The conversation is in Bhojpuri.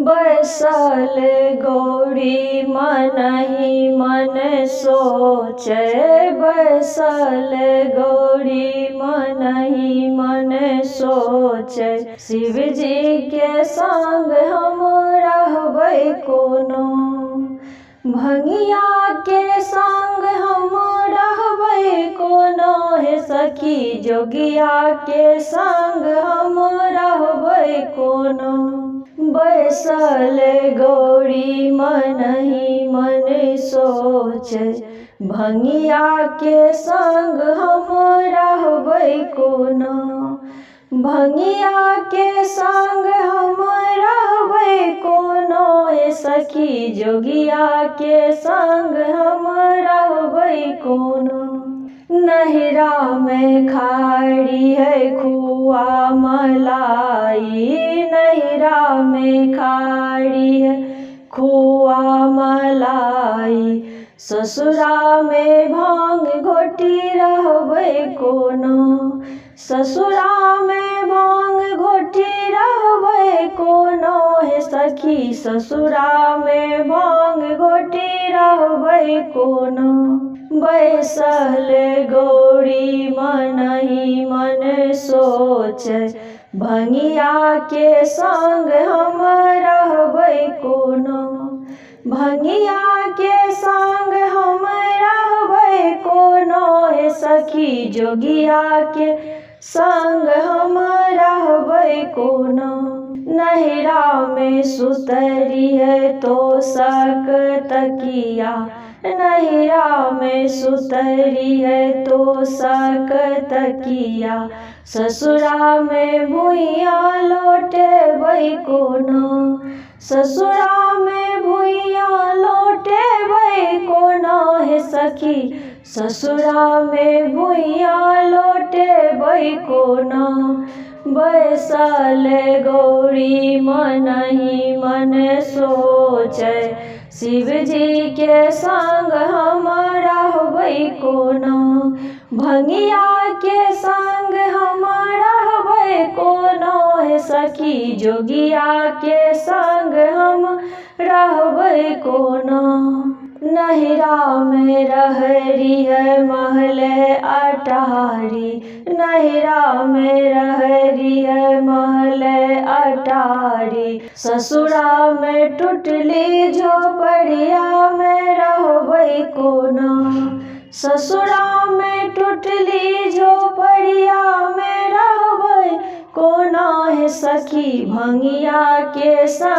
बैसल गौरी मनहि मन सोचै। बैसल गौरी मनहि मन सोचै। शिव जी के संग हम रहबै कोनो, भंगिया के संग हम रहबै कोनो। हे सखी जोगिया के संग हम रहबै कोनो। बैसल गौरी मनहि मन सोचै। भंगिया के संग हम रहबै कोनो, भंगिया के संग हम रहबै कोनो। हे सखी जोगिया के संग हम रहबै कोनो। नहिरा में खाड़ी है खुआ मलाई, नहिरा में खाड़ी है खुआ मलाई। ससुरा में भांग घोटी रहबै कोनो, ससुरा में भांग घोटी रहबै कोनो। हे सखी ससुरा में भांग घोटी रहबै कोनो। बैसल गौरी मनहि मन सोचै। भंगिया के संग हम रहबै कोनो, भंगिया के संग हम रहबै कोनो। हे सखी जोगिया के संग हम रहबै कोनो। नहिरा में सुतरी है तोसक तकिया, नहिरा में सुतरी है तोसक तकिया। ससुरा में भुइया लौटेबै कोनो, ससुरा में भुइया लौटेबै कोनो। हे सखी ससुरा में भुइया लौटेबै कोनो। बैसल गौरी मनहि मन सोचै। शिव जी के संग हम रहबै कोनो, भंगिया के संग हम रहबै कोनो। हे सखी जोगिया के संग हम रहबै कोनो। नहिरा में रहरी है महल अटारी, नहिरा में रहरी है महल अटारी। ससुरा में टूटली झोपड़िया में रहबै कोनो, ससुरा में टूटली झोपड़िया में रहबै कोनो। हे सखी भंगिया के संग